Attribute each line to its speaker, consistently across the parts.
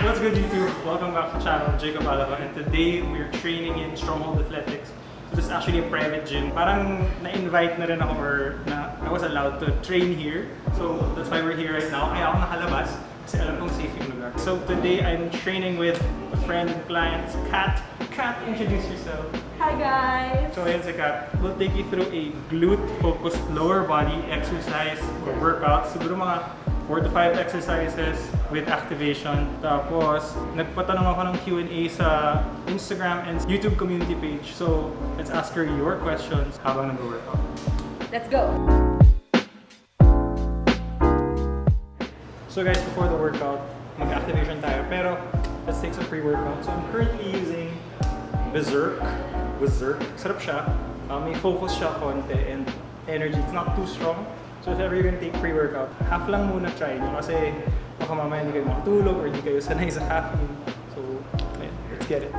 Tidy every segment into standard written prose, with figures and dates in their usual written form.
Speaker 1: What's good, YouTube? Welcome back to the channel, Jacob Alava, and today we're training in Stronghold Athletics. So this is actually a private gym. Parang na-invite na rin ako or I was allowed to train here. So that's why we're here right now. Kaya ako nakalabas kasi alam kong safe yung lugar. So today I'm training with a friend and client, Cat. Cat, introduce yourself.
Speaker 2: Hi guys!
Speaker 1: So ayan si Cat. We'll take you through a glute-focused lower body exercise or workout. Siguro mga 4 to 5 exercises with activation. Tapos, nagpatanong ako ng Q&A sa Instagram and YouTube community page. So, let's ask her your questions habang nag-workout.
Speaker 2: Let's go!
Speaker 1: So guys, before the workout, mag-activation tayo. Pero, let's take some pre-workout. So, I'm currently using Berserk. Sarap siya. May focus siya konti and energy. It's not too strong. So if ever you're gonna take pre-workout, half lang muna try nyo kasi baka mamaya hindi kayo makatulog or hindi kayo sanay sa caffeine. So, ayan, let's get it.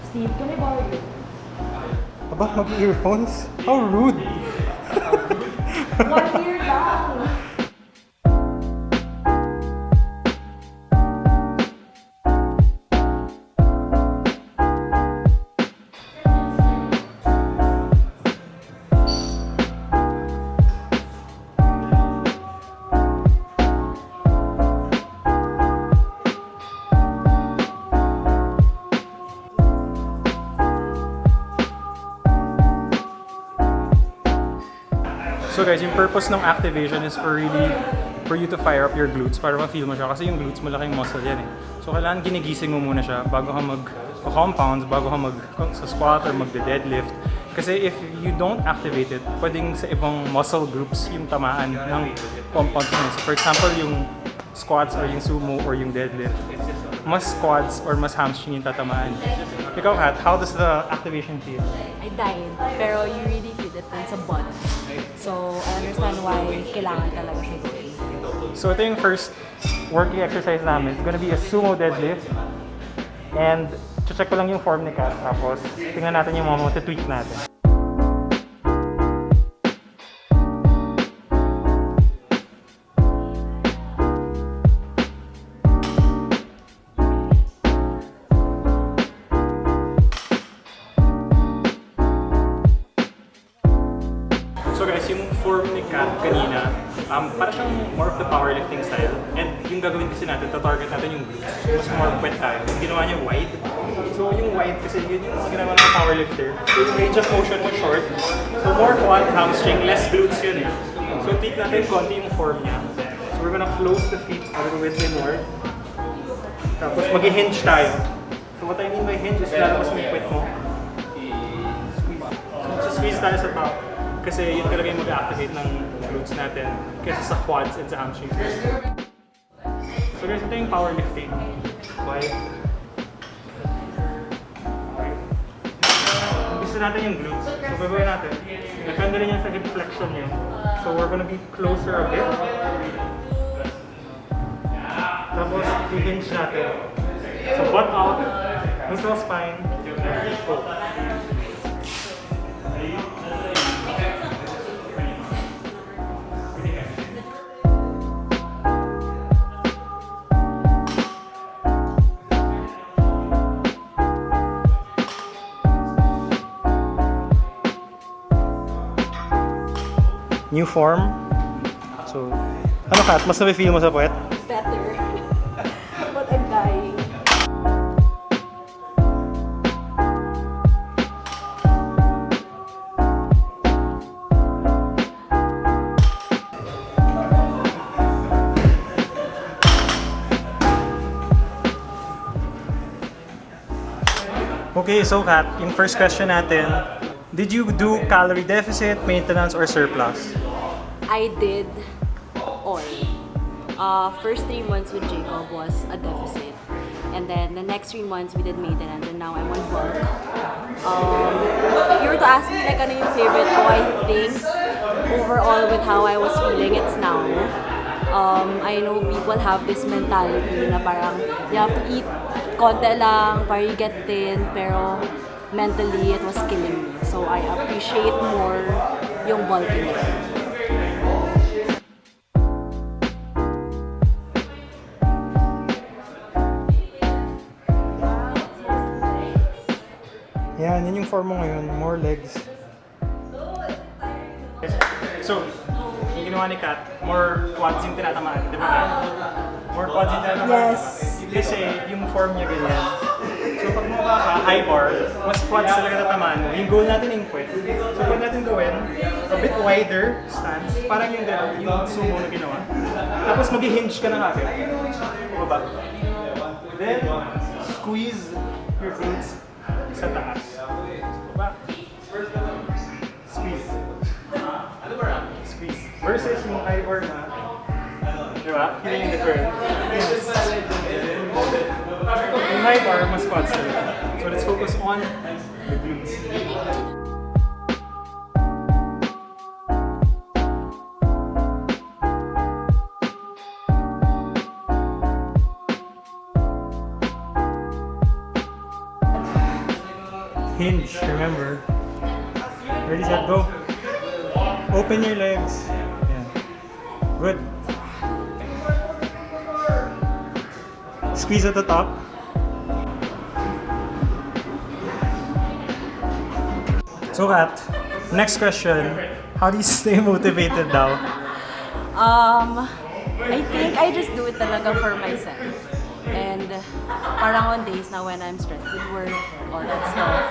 Speaker 2: Steve, can I borrow you?
Speaker 1: Aba, mag-earphones? How rude!
Speaker 2: 1 year lang!
Speaker 1: So guys, yung purpose ng activation is for you to fire up your glutes para ma-feel mo siya kasi yung glutes malaking muscle yan eh. So kailangan ginigising mo muna siya bago ka mag-compounds, bago ka mag-squat or mag-deadlift. Kasi if you don't activate it, pwedeng sa ibang muscle groups yung tamaan ng compounds mo. So for example, yung squats or yung sumo or yung deadlift, mas squats or mas hamstring yung tatamaan. Ikaw, Kat, how does the activation feel?
Speaker 2: I died, pero you really feel it sa butt. So, I understand why kailangan talaga siya gawin.
Speaker 1: So, ito yung first working exercise namin. It's gonna be a sumo deadlift. And, check ko lang yung form ni Kat. Tapos, tingnan natin yung mga tweak natin. So guys, yung form ni Kat kanina, para siyang more of the powerlifting style. And yung gagawin kasi natin, tatarget natin yung glutes. So mas more wet tayo. Yung ginawa niya wide. So yung wide kasi yun yung mga ginawa ng powerlifter. So yung range of motion mo short. So more quad, hamstring, less glutes yun eh. So tweak natin konti yung form niya. So we're gonna close the feet a little bit inward. Tapos mag-hinge tayo. So what I mean by hinge is lalabas mo yung puwet mo. So squeeze tayo sa top. Kasi yun talaga yung mag-activate ng glutes natin kaysa sa quads and sa hamstrings. So guys, ito yung powerlifting. Okay. Gusto natin yung glutes. So gagawin natin. Depende rin yan sa hip flexion niyo. So we're gonna be closer a bit. Tapos i-hinge natin. So butt out, neutral spine, go. New form. So, ano Kat? Mas na-feel mo sa puwet?
Speaker 2: Better. But I'm dying.
Speaker 1: Okay, so Kat, yung first question natin, did you do calorie deficit, maintenance, or surplus?
Speaker 2: I did all. First 3 months with Jacob was a deficit. And then the next 3 months we did maintenance and now I'm on bulk. If you were to ask me like ano yung favorite ko, I think overall with how I was feeling, it's now. I know people have this mentality na parang you have to eat konti lang para you get thin, pero mentally it was killing me. So I appreciate more yung bulking.
Speaker 1: yan yung form mo ngayon, more legs. So, yung ginawa ni Kat, more quads yung tinatamaan, di ba? More quads yung tinatamaan.
Speaker 2: Yes.
Speaker 1: Kasi yung form niya ganyan. So pag mukha ka, high bar, mas quads talaga tatamaan mo. Yung goal natin yung quad. So pwede natin gawin, a bit wider stance, parang yung sumo na ginawa. Tapos mag-hinge ka na agad. Baba. Then, squeeze your glutes sa taas. Baba. Squeeze. Squeeze. Versus yung high bar na, di ba? Feeling different. Yung high bar, mas quads talaga. So let's focus on the glutes. Hinge, remember. Ready, set, go. Open your legs. Yeah. Good. Squeeze at the top. So Kat, next question. How do you stay motivated now?
Speaker 2: I think I just do it talaga for myself. And parang on days na when I'm stressed with work, all that stuff,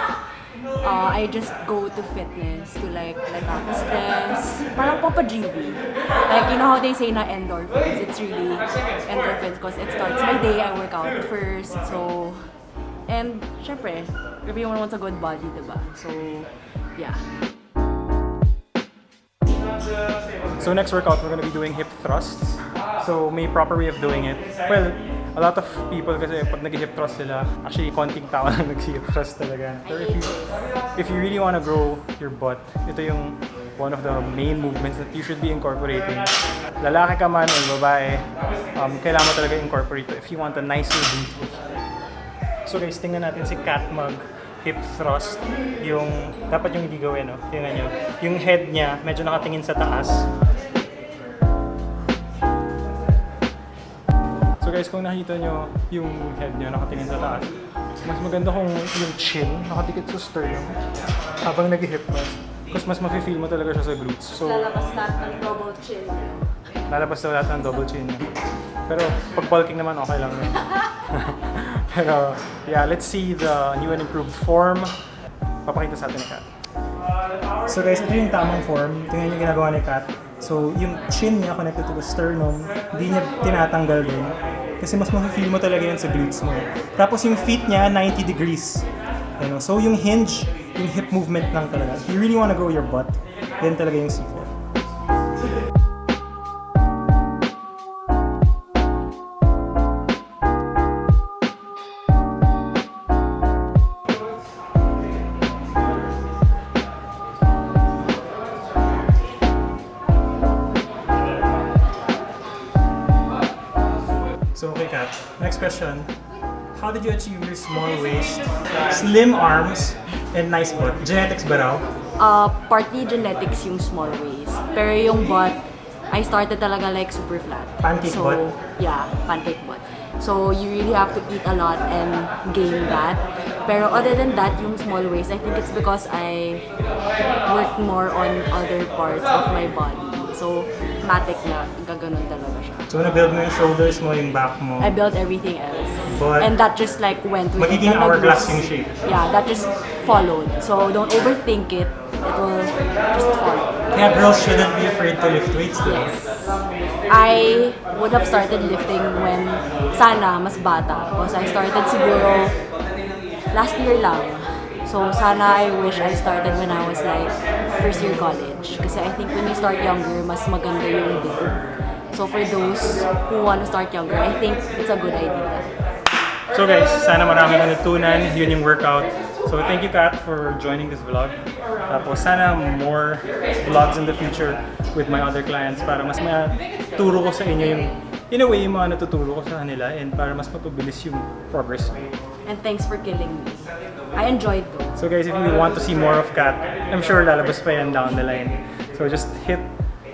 Speaker 2: I just go to fitness to like let out the stress. Parang papa-GV. Like, you know how they say na endorphins? It's really endorphins because it starts my day, I work out first. So, and syempre, everyone wants a good body, diba? So, yeah.
Speaker 1: So next workout, we're gonna be doing hip thrusts. So may proper way of doing it. Well, a lot of people kasi pag nag-hip thrust sila, actually konting tao lang nag-hip thrust talaga. Pero if you really want to grow your butt, ito yung one of the main movements that you should be incorporating. Lalaki ka man o babae, kailangan mo talaga incorporate ito if you want a nicer booty. So guys, tingnan natin si Cat hip thrust. Dapat yung hindi gawin, no? Tingnan nyo. Yung head niya, medyo nakatingin sa taas. So guys, kung nakita nyo yung head nyo nakatingin sa taas, mas maganda kung yung chin nakadikit sa sternum habang nag-hip thrust. Kasi mas mafe-feel mo talaga siya sa glutes. So,
Speaker 2: Lalabas lahat ng double chin.
Speaker 1: lalabas na lahat ng double chin nyo. Pero pag bulking naman, okay lang yun. Pero yeah, let's see the new and improved form. Papakita sa atin ni Kat. So guys, ito yung tamang form. Tingnan yung ginagawa ni Kat. So yung chin niya connected to the sternum, hindi niya tinatanggal din. Kasi mas mafe-feel mo talaga yan sa glutes mo. Tapos yung feet niya, 90 degrees. You know? So yung hinge, yung hip movement lang talaga. If you really want to grow your butt, yan talaga yung secret. So okay Kat, next question. How did you achieve your small waist, slim arms, and nice butt? Genetics ba raw?
Speaker 2: Partly genetics yung small waist. Pero yung butt, I started talaga like super flat.
Speaker 1: Pancake butt?
Speaker 2: Yeah, pancake butt. So you really have to eat a lot and gain that. Pero other than that, yung small waist, I think it's because I worked more on other parts of my body. So, matic na, gaganon talaga siya.
Speaker 1: So na-build mo yung shoulders mo, yung back mo.
Speaker 2: I built everything else.
Speaker 1: But
Speaker 2: and that just like went with
Speaker 1: magiging
Speaker 2: it.
Speaker 1: hourglass yung shape.
Speaker 2: Yeah, that just followed. So don't overthink it. It will just follow.
Speaker 1: Kaya girls shouldn't be afraid to lift weights.
Speaker 2: Yes. I would have started lifting when sana mas bata. Because I started siguro last year lang. So sana I wish I started when I was like first year college. Kasi I think when you start younger, mas maganda yung build. So for those who want to start younger, I think it's a good idea.
Speaker 1: So guys, sana maraming natutunan. Yun yung workout. So thank you Kat for joining this vlog. Tapos sana more vlogs in the future with my other clients para mas maturo ko sa inyo yung in a way yung mga natuturo ko sa kanila and para mas mapabilis yung progress.
Speaker 2: And thanks for killing me. I enjoyed those.
Speaker 1: So guys, if you want to see more of Kat, I'm sure lalabas pa yan down the line. So just hit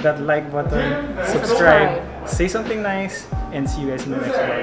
Speaker 1: that like button, subscribe, say something nice, and see you guys in the next vlog.